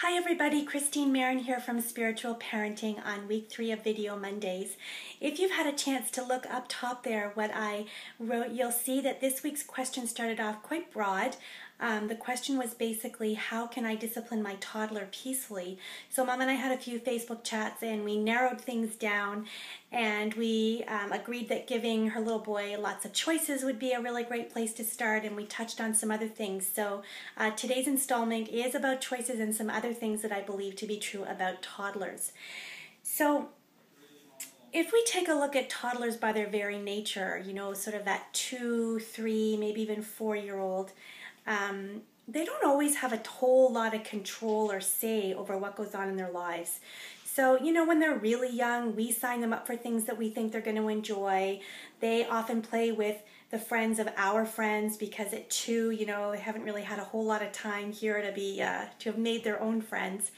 Hi everybody, Christine Marin here from Spiritual Parenting on week 3 of Video Mondays. If you've had a chance to look up top there what I wrote, you'll see that this week's question started off quite broad. The question was basically, how can I discipline my toddler peacefully? So Mom and I had a few Facebook chats and we narrowed things down, and we agreed that giving her little boy lots of choices would be a really great place to start, and we touched on some other things. So today's installment is about choices and some other things that I believe to be true about toddlers. So if we take a look at toddlers by their very nature, you know, sort of that 2, 3, maybe even 4-year-old, they don't always have a whole lot of control or say over what goes on in their lives. So, you know, when they're really young, we sign them up for things that we think they're going to enjoy. They often play with the friends of our friends because at 2, you know, they haven't really had a whole lot of time here to have made their own friends.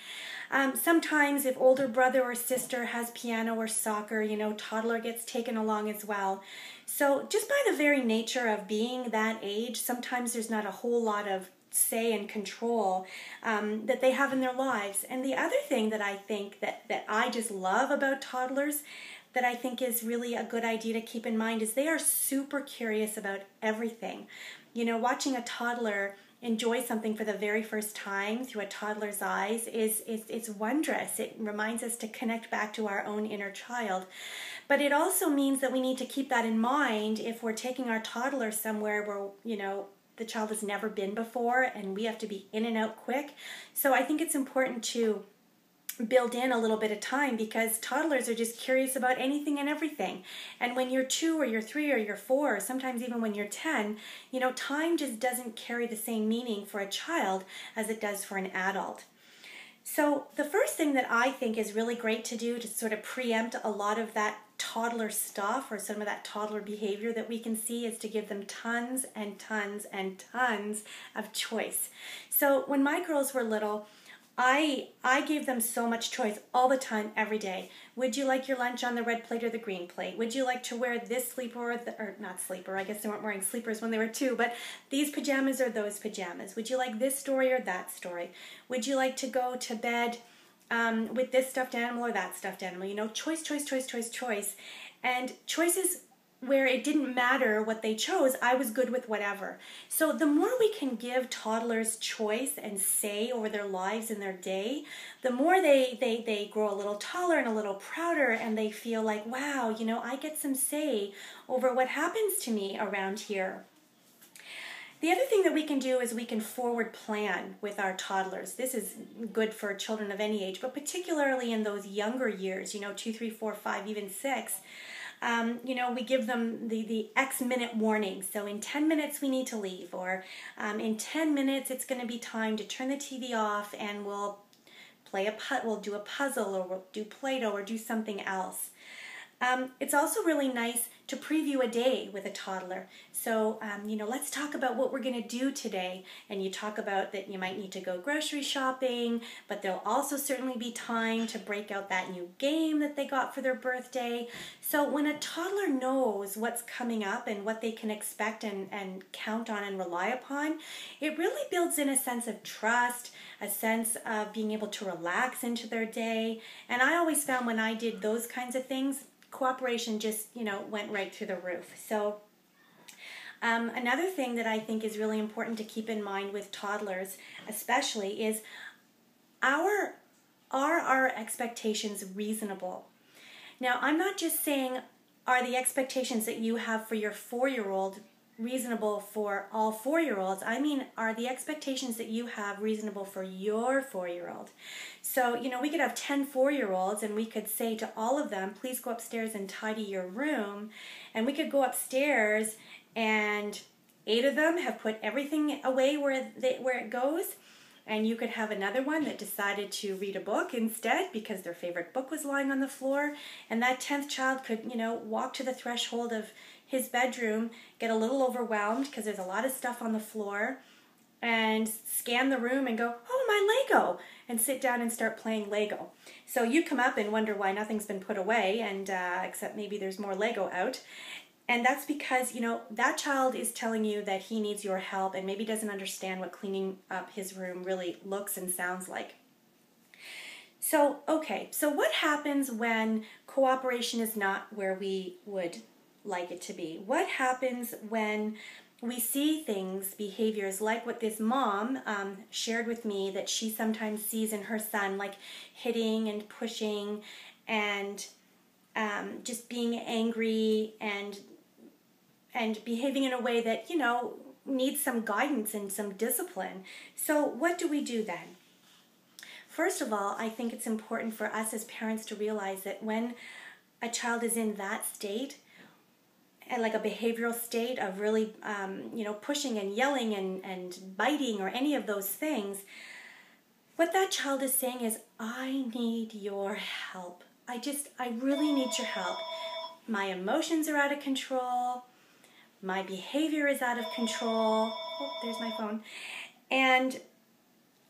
Sometimes if older brother or sister has piano or soccer, you know, toddler gets taken along as well. So just by the very nature of being that age, sometimes there's not a whole lot of say and control that they have in their lives. And the other thing that I think that I just love about toddlers, that I think is really a good idea to keep in mind, is they are super curious about everything. You know, watching a toddler enjoy something for the very first time through a toddler's eyes it's wondrous. It reminds us to connect back to our own inner child. But it also means that we need to keep that in mind if we're taking our toddler somewhere where, you know, the child has never been before and we have to be in and out quick. So I think it's important to build in a little bit of time, because toddlers are just curious about anything and everything. And when you're 2 or you're 3 or you're 4, or sometimes even when you're 10, you know, time just doesn't carry the same meaning for a child as it does for an adult. So the first thing that I think is really great to do to sort of preempt a lot of that toddler stuff or some of that toddler behavior that we can see is to give them tons and tons and tons of choice. So when my girls were little, I gave them so much choice all the time, every day. Would you like your lunch on the red plate or the green plate? Would you like to wear this sleeper or not sleeper, I guess they weren't wearing sleepers when they were 2, but these pajamas or those pajamas? Would you like this story or that story? Would you like to go to bed with this stuffed animal or that stuffed animal? You know, choice, choice, choice, choice, choice. And choices where it didn't matter what they chose, I was good with whatever. So the more we can give toddlers choice and say over their lives and their day, the more they grow a little taller and a little prouder, and they feel like, wow, you know, I get some say over what happens to me around here. The other thing that we can do is we can forward plan with our toddlers. This is good for children of any age, but particularly in those younger years, you know, 2, 3, 4, 5, even 6. You know, we give them the X minute warning. So in 10 minutes we need to leave, or in 10 minutes it's going to be time to turn the TV off and we'll do a puzzle, or we'll do Play-Doh, or do something else. It's also really nice to preview a day with a toddler. So, you know, let's talk about what we're going to do today. And you talk about that you might need to go grocery shopping, but there'll also certainly be time to break out that new game that they got for their birthday. So when a toddler knows what's coming up and what they can expect and count on and rely upon, it really builds in a sense of trust, a sense of being able to relax into their day. And I always found when I did those kinds of things, cooperation just, you know, went right through the roof. So another thing that I think is really important to keep in mind with toddlers especially is, are our expectations reasonable? Now, I'm not just saying, are the expectations that you have for your 4-year-old reasonable for all 4-year-olds? I mean, are the expectations that you have reasonable for your 4-year-old? So, you know, we could have 10 4-year-olds and we could say to all of them, please go upstairs and tidy your room. And we could go upstairs and 8 of them have put everything away where it goes. And you could have another one that decided to read a book instead because their favorite book was lying on the floor. And that 10th child could, you know, walk to the threshold of his bedroom, get a little overwhelmed because there's a lot of stuff on the floor, and scan the room and go, oh, my Lego, and sit down and start playing Lego. So you come up and wonder why nothing's been put away, and except maybe there's more Lego out. And that's because, you know, that child is telling you that he needs your help and maybe doesn't understand what cleaning up his room really looks and sounds like. So what happens when cooperation is not where we would like it to be? What happens when we see things, behaviors like what this mom shared with me that she sometimes sees in her son, like hitting and pushing and just being angry and behaving in a way that, needs some guidance and some discipline. So what do we do then? First of all, I think it's important for us as parents to realize that when a child is in that state, and like a behavioral state of really, pushing and yelling and biting or any of those things, what that child is saying is, I need your help. I really need your help. My emotions are out of control. My behavior is out of control. Oh, there's my phone. And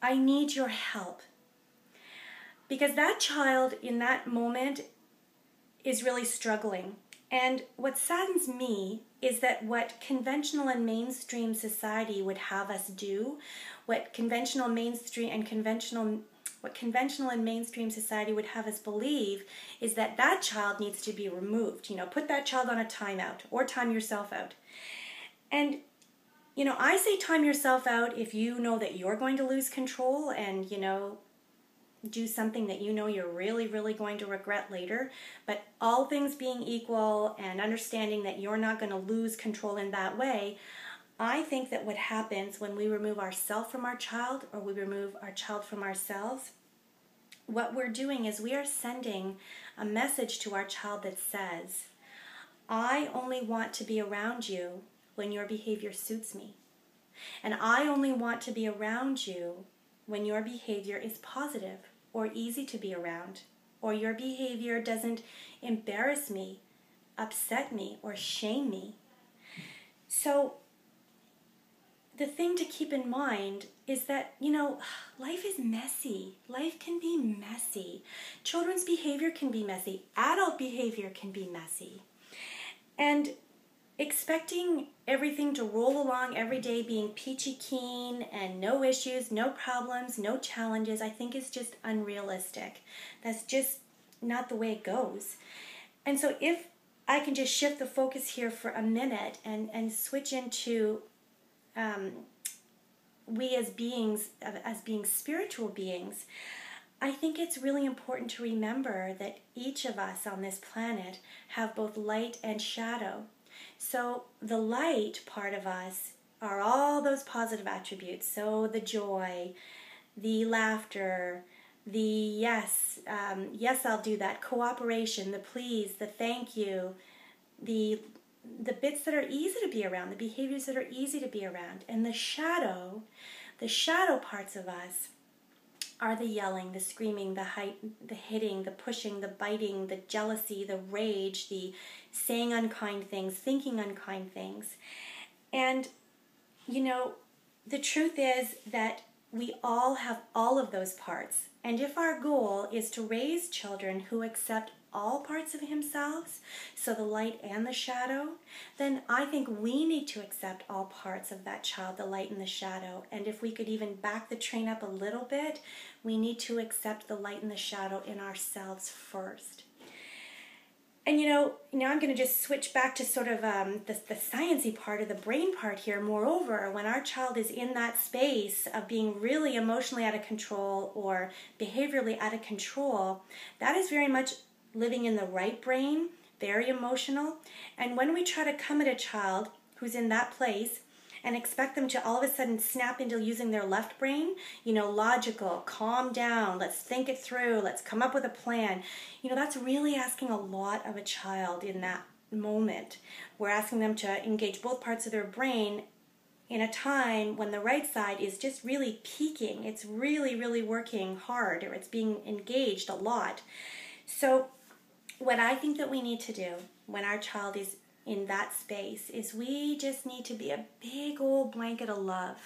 I need your help. Because that child in that moment is really struggling. And what saddens me is that what conventional and mainstream society would have us do, what conventional and mainstream society would have us believe is that that child needs to be removed. Put that child on a timeout or time yourself out. And, I say time yourself out if you know that you're going to lose control and, do something that you're really, really going to regret later. But all things being equal and understanding that you're not going to lose control in that way, I think that what happens when we remove ourselves from our child or we remove our child from ourselves, what we're doing is we are sending a message to our child that says, I only want to be around you when your behavior suits me. And I only want to be around you when your behavior is positive or easy to be around, or your behavior doesn't embarrass me, upset me, or shame me. So the thing to keep in mind is that, life is messy. Life can be messy. Children's behavior can be messy. Adult behavior can be messy. And expecting everything to roll along every day being peachy keen and no issues, no problems, no challenges, I think is just unrealistic. That's just not the way it goes. And so if I can just shift the focus here for a minute and switch into we as beings, as being spiritual beings, I think it's really important to remember that each of us on this planet have both light and shadow. So the light part of us are all those positive attributes. So the joy, the laughter, the yes, I'll do that, cooperation, the please, the thank you, the bits that are easy to be around, the behaviors that are easy to be around. And the shadow parts of us are the yelling, the screaming, the hitting, the pushing, the biting, the jealousy, the rage, the saying unkind things, thinking unkind things. And, the truth is that we all have all of those parts. And if our goal is to raise children who accept all parts of themselves, so the light and the shadow, then I think we need to accept all parts of that child, the light and the shadow. And if we could even back the train up a little bit, we need to accept the light and the shadow in ourselves first. And now I'm going to just switch back to sort of the sciencey part of the brain part here. Moreover, when our child is in that space of being really emotionally out of control or behaviorally out of control, that is very much living in the right brain, very emotional. And when we try to come at a child who's in that place and expect them to all of a sudden snap into using their left brain, logical, calm down, let's think it through, let's come up with a plan, that's really asking a lot of a child in that moment. We're asking them to engage both parts of their brain in a time when the right side is just really peaking. It's really, really working hard, or it's being engaged a lot. So what I think that we need to do when our child is in that space is we just need to be a big old blanket of love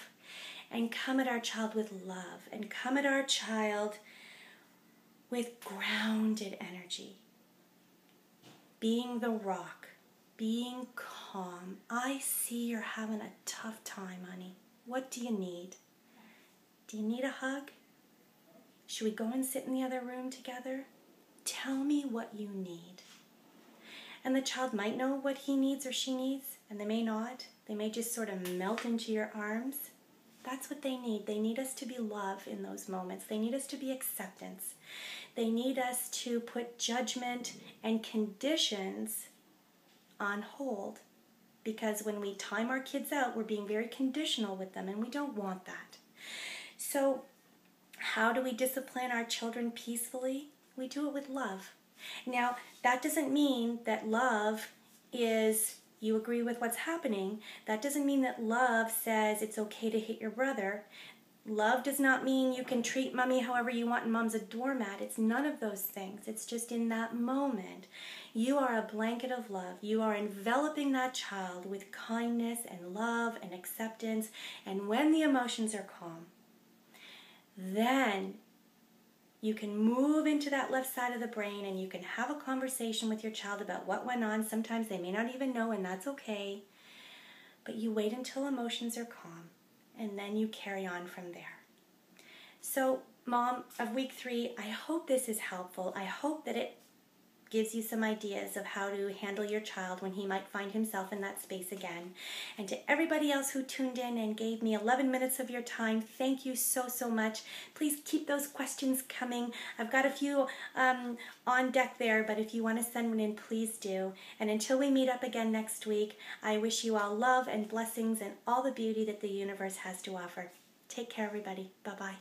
and come at our child with love and come at our child with grounded energy. Being the rock, being calm. I see you're having a tough time, honey. What do you need? Do you need a hug? Should we go and sit in the other room together? Tell me what you need. And the child might know what he needs or she needs, and they may not. They may just sort of melt into your arms. That's what they need. They need us to be love in those moments. They need us to be acceptance. They need us to put judgment and conditions on hold, because when we time our kids out, we're being very conditional with them, and we don't want that. So how do we discipline our children peacefully? We do it with love. Now, that doesn't mean that love is you agree with what's happening. That doesn't mean that love says it's okay to hit your brother. Love does not mean you can treat mommy however you want and mom's a doormat. It's none of those things. It's just in that moment, you are a blanket of love. You are enveloping that child with kindness and love and acceptance. And when the emotions are calm, then you can move into that left side of the brain and you can have a conversation with your child about what went on. Sometimes they may not even know, and that's okay. But you wait until emotions are calm, and then you carry on from there. So, Mom of week 3, I hope this is helpful. I hope that it gives you some ideas of how to handle your child when he might find himself in that space again. And to everybody else who tuned in and gave me 11 minutes of your time, thank you so, so much. Please keep those questions coming. I've got a few on deck there, but if you want to send one in, please do. And until we meet up again next week, I wish you all love and blessings and all the beauty that the universe has to offer. Take care, everybody. Bye-bye.